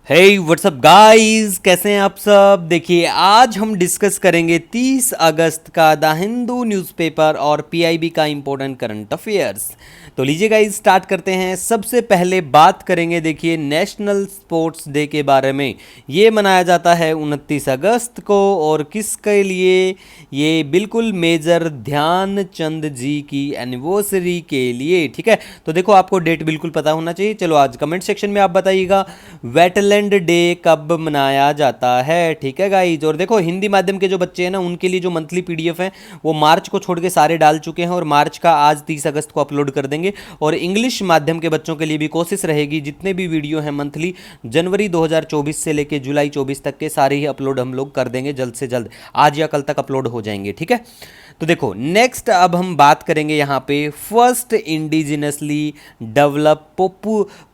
हे WhatsApp guys, कैसे हैं आप सब। देखिए आज हम डिस्कस करेंगे 30 अगस्त का द हिंदू न्यूज़पेपर और पीआईबी का इम्पोर्टेंट करंट अफेयर्स। तो लीजिए गाइस स्टार्ट करते हैं। सबसे पहले बात करेंगे देखिए नेशनल स्पोर्ट्स डे के बारे में। ये मनाया जाता है 29 अगस्त को और किसके लिए? ये बिल्कुल मेजर ध्यानचंद जी की एनिवर्सरी के लिए। ठीक है, तो देखो आपको डेट बिल्कुल पता होना चाहिए। चलो आज कमेंट सेक्शन में आप बताइएगा वेटलैंड डे कब मनाया जाता है। ठीक है गाइज, और देखो हिंदी माध्यम के जो बच्चे हैं ना उनके लिए जो मंथली पीडीएफ है वो मार्च को छोड़ के सारे डाल चुके हैं और मार्च का आज 30 अगस्त को अपलोड कर देंगे। और इंग्लिश माध्यम के बच्चों के लिए भी कोशिश रहेगी जितने भी वीडियो हैं मंथली जनवरी 2024 से लेके जुलाई 24 तक के सारे ही अपलोड हम लोग कर देंगे जल्द से जल्द, आज या कल तक अपलोड हो जाएंगे। ठीक है, तो देखो नेक्स्ट अब हम बात करेंगे यहाँ पे first indigenously develop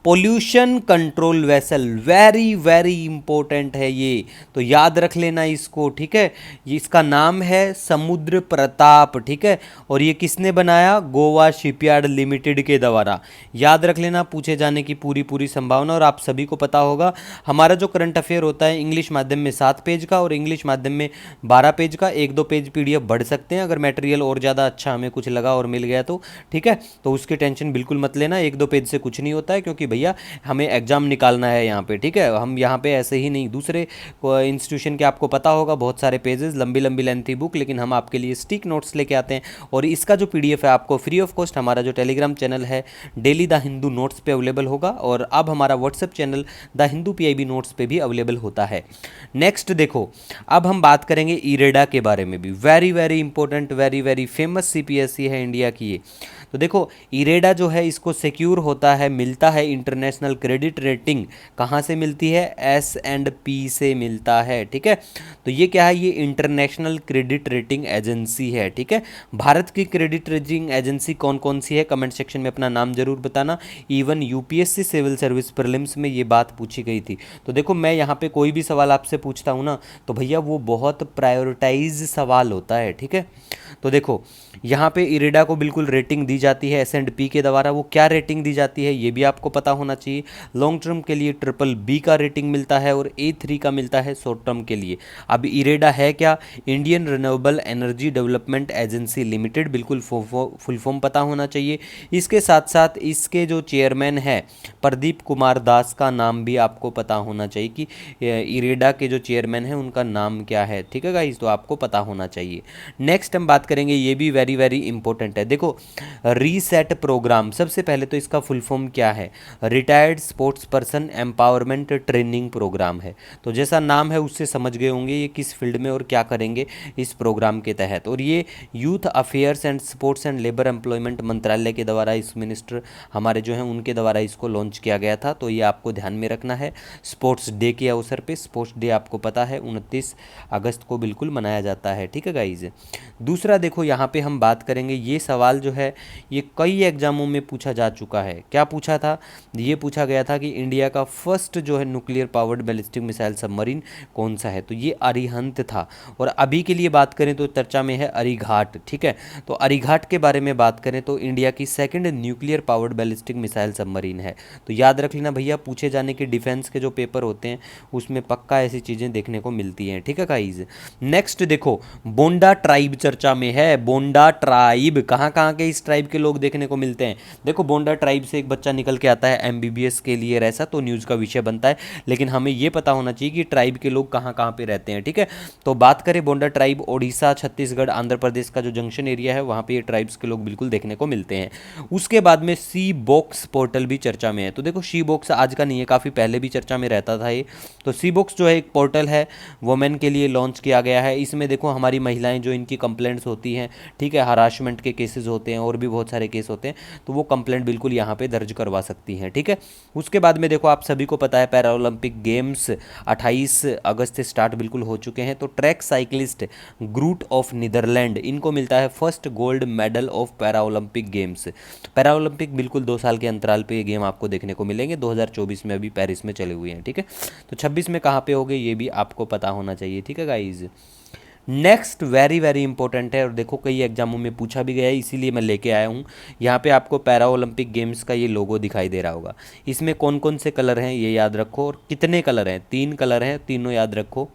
pollution control vessel. Very very important है ये, तो याद रख लेना इसको। ठीक है, ये इसका नाम है समुद्र प्रताप। ठीक है, और ये किसने बनाया? गोवा शिपयार्ड लिमिटेड के द्वारा। याद रख लेना, पूछे जाने की पूरी पूरी संभावना। और आप सभी को पता होगा हमारा जो करंट अफेयर होता है इंग्लिश माध्यम में 7 पेज का और इंग्लिश माध्यम में 12 पेज का। 1-2 पेज पीडीएफ बढ़ सकते हैं अगर मटेरियल और ज़्यादा अच्छा हमें कुछ लगा और मिल गया तो। ठीक है, तो उसकी टेंशन बिल्कुल मत लेना, 1-2 पेज से कुछ नहीं होता है क्योंकि भैया हमें एग्जाम निकालना है यहाँ पे। ठीक है, हम यहाँ पे ऐसे ही नहीं, दूसरे इंस्टीट्यूशन के आपको पता होगा बहुत सारे पेजेस, लंबी लंबी लेंथी बुक, लेकिन हम आपके लिए स्टिक नोट्स लेके आते हैं। और इसका जो पीडीएफ है आपको फ्री ऑफ कॉस्ट हमारा जो टेलीग्राम चैनल है डेली द हिंदू नोट्स पे अवेलेबल होगा और अब हमारा WhatsApp channel the Hindu PIB notes पे भी अवेलेबल होता है। नेक्स्ट देखो, अब हम बात करेंगे इरेडा के बारे में भी। Very very important, very very famous CPSC है इंडिया की ये। तो देखो इरेडा जो है इसको सिक्योर होता है, मिलता है इंटरनेशनल क्रेडिट रेटिंग। कहाँ से मिलती है? S&P से मिलता है। ठीक है, तो ये क्या है? ये इंटरनेशनल क्रेडिट रेटिंग एजेंसी है। ठीक है, भारत की क्रेडिट रेटिंग एजेंसी कौन कौन सी है कमेंट सेक्शन में अपना नाम जरूर बताना। Even UPSC civil service prelims में ये बात पूछी गई थी। तो देखो मैं यहाँ पे कोई भी सवाल आपसे पूछता हूँ ना तो भैया वो बहुत प्रायोरिटाइज सवाल होता है। ठीक है, तो देखो यहाँ पे इरेडा को बिल्कुल रेटिंग दी जाती है S&P के द्वारा। वो क्या रेटिंग दी जाती है ये भी आपको पता होना चाहिए। लॉन्ग टर्म के लिए BBB का रेटिंग मिलता है और A3 का मिलता है शॉर्ट टर्म के लिए। अब इरेडा है क्या? Indian renewable energy development agency limited, बिल्कुल फुल फॉर्म पता होना चाहिए। इसके साथ साथ इसके जो चेयरमैन है प्रदीप कुमार दास का नाम भी आपको पता होना चाहिए कि इरेडा के जो चेयरमैन है उनका नाम क्या है। ठीक है गाइस, तो आपको पता होना चाहिए। नेक्स्ट हम बात करेंगे, ये भी वेरी वेरी इंपॉर्टेंट है। देखो रीसेट प्रोग्राम, सबसे पहले तो इसका फुल फॉर्म क्या है? Retired sports person empowerment training programme है। तो जैसा नाम है उससे समझ गए होंगे ये किस फील्ड में और क्या करेंगे इस प्रोग्राम के तहत। और ये youth affairs and sports and labour employment मंत्रालय के द्वारा, इस मिनिस्टर हमारे जो हैं उनके द्वारा इसको लॉन्च किया गया था। तो ये आपको ध्यान में रखना है। स्पोर्ट्स डे के अवसर पे, स्पोर्ट्स डे आपको पता है 29 अगस्त को बिल्कुल मनाया जाता है। ठीक है गाइज, दूसरा देखो यहाँ पे हम बात करेंगे, ये सवाल जो है ये कई एग्जामों में पूछा जा चुका है। क्या पूछा था? ये पूछा गया था कि इंडिया का फर्स्ट जो है nuclear powered ballistic missile submarine कौन सा है? तो ये अरिहंत था। और अभी के लिए बात करें तो चर्चा में है अरिघाट। ठीक है, तो अरिघाट के बारे में बात करें तो इंडिया की second nuclear powered ballistic missile submarine है। तो याद रख लेना भैया, पूछे जाने के डिफेंस के जो पेपर होते हैं उसमें पक्का ऐसी चीज़ें देखने को मिलती हैं। ठीक है गाइज, नेक्स्ट देखो बोंडा ट्राइब चर्चा में है। बोंडा ट्राइब कहाँ कहाँ के इस ट्राइब के लोग देखने को मिलते हैं? देखो बोंडा ट्राइब से एक बच्चा निकल के आता है एमबीबीएस के लिए, ऐसा तो न्यूज़ का विषय बनता है, लेकिन हमें ये पता होना चाहिए कि ट्राइब के लोग कहाँ कहाँ पे रहते हैं। ठीक है, तो बात करें बोंडा ट्राइब ओडिशा, छत्तीसगढ़, आंध्र प्रदेश का जो जंक्शन एरिया है वहाँ पे ये ट्राइब्स के लोग बिल्कुल देखने को मिलते हैं। उसके बाद में सी बॉक्स पोर्टल भी चर्चा में है। तो देखो सी बॉक्स आज का नहीं है, काफ़ी पहले भी चर्चा में रहता था ये। तो सी बॉक्स जो है एक पोर्टल है, वुमेन के लिए लॉन्च किया गया है। इसमें देखो हमारी महिलाएं जो इनकी कंप्लेंट्स होती हैं, ठीक है, हरासमेंट के केसेस होते हैं और भी बहुत सारे केस होते हैं, तो वो कंप्लेंट बिल्कुल यहाँ पे दर्ज करवा सकती हैं। ठीक है, उसके बाद में देखो आप सभी को पता है पैरा ओलंपिक गेम्स 28 अगस्त से स्टार्ट बिल्कुल हो चुके हैं। तो track cyclist Groot of Netherland, इनको मिलता है first gold medal of para Olympic games. Para Olympic बिल्कुल 2 साल के अंतराल पे ये गेम आपको देखने को मिलेंगे। 2024 में अभी पेरिस में चले हुए हैं। ठीक है, तो 26 में कहाँ पे होंगे ये भी आपको पता होना चाहिए। ठीक है guys, next very very important है और देखो कई एग्जामों में पूछा भी गया है, इसीलिए मैं लेके आया हूँ। यहाँ पे आपको पैरा ओलंपिक गेम्स का ये लोगो दिखाई दे रहा होगा। इसमें कौन कौन से कलर हैं ये याद रखो, और कितने कलर हैं, 3 कलर हैं, तीनों याद रखो।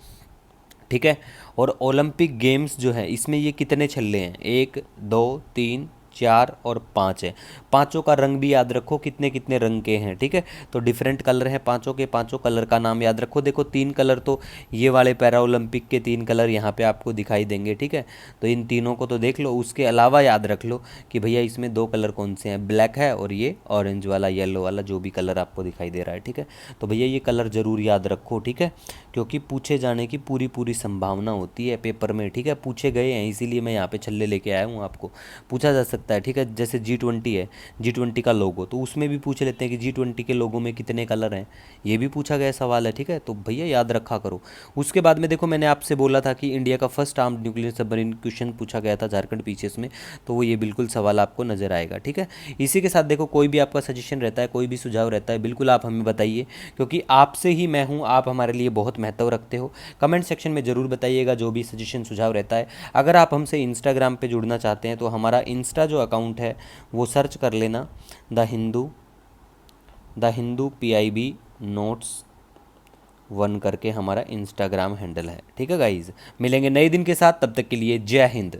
ठीक है। और ओलंपिक गेम्स जो है इसमें ये कितने छल्ले हैं, 1 2 3 4 और 5 है। पांचों का रंग भी याद रखो, कितने कितने रंग के हैं। ठीक है। तो डिफरेंट कलर हैं पांचों के, पांचों कलर का नाम याद रखो। देखो 3 कलर तो ये वाले पैरा ओलंपिक के 3 कलर यहाँ पे आपको दिखाई देंगे। ठीक है। तो इन तीनों को तो देख लो, उसके अलावा याद रख लो कि भैया इसमें 2 कलर कौन से हैं, ब्लैक है और ये ऑरेंज वाला, येलो वाला, जो भी कलर आपको दिखाई दे रहा है। ठीक है। तो भैया ये कलर ज़रूर याद रखो। ठीक है। क्योंकि पूछे जाने की पूरी पूरी संभावना होती है पेपर में। ठीक है। पूछे गए हैं, इसीलिए मैं यहाँ पे छल्ले लेके आया हूँ, आपको पूछा जा सकता है। ठीक है। जैसे G20 है, G20 का लोगो, तो उसमें भी पूछ लेते हैं कि G20 के लोगो में कितने कलर हैं, ये भी पूछा गया सवाल है। ठीक है। तो भैया याद रखा करो। उसके बाद में देखो मैंने आपसे बोला था कि इंडिया का first armed nuclear submarine question पूछा गया था झारखंड पीसीएस में, तो वो ये बिल्कुल सवाल आपको नजर आएगा। ठीक है। इसी के साथ देखो कोई भी आपका सजेशन रहता है, कोई भी सुझाव रहता है, बिल्कुल आप हमें बताइए, क्योंकि आपसे ही मैं हूँ, आप हमारे लिए बहुत महत्व रखते हो। कमेंट सेक्शन में ज़रूर बताइएगा जो भी सजेशन सुझाव रहता है। अगर आप हमसे इंस्टाग्राम पे जुड़ना चाहते हैं तो हमारा इंस्टा जो अकाउंट है वो सर्च कर लेना, द हिंदू PIB नोट्स 1 करके हमारा इंस्टाग्राम हैंडल है। ठीक है गाइज, मिलेंगे नए दिन के साथ, तब तक के लिए जय हिंद।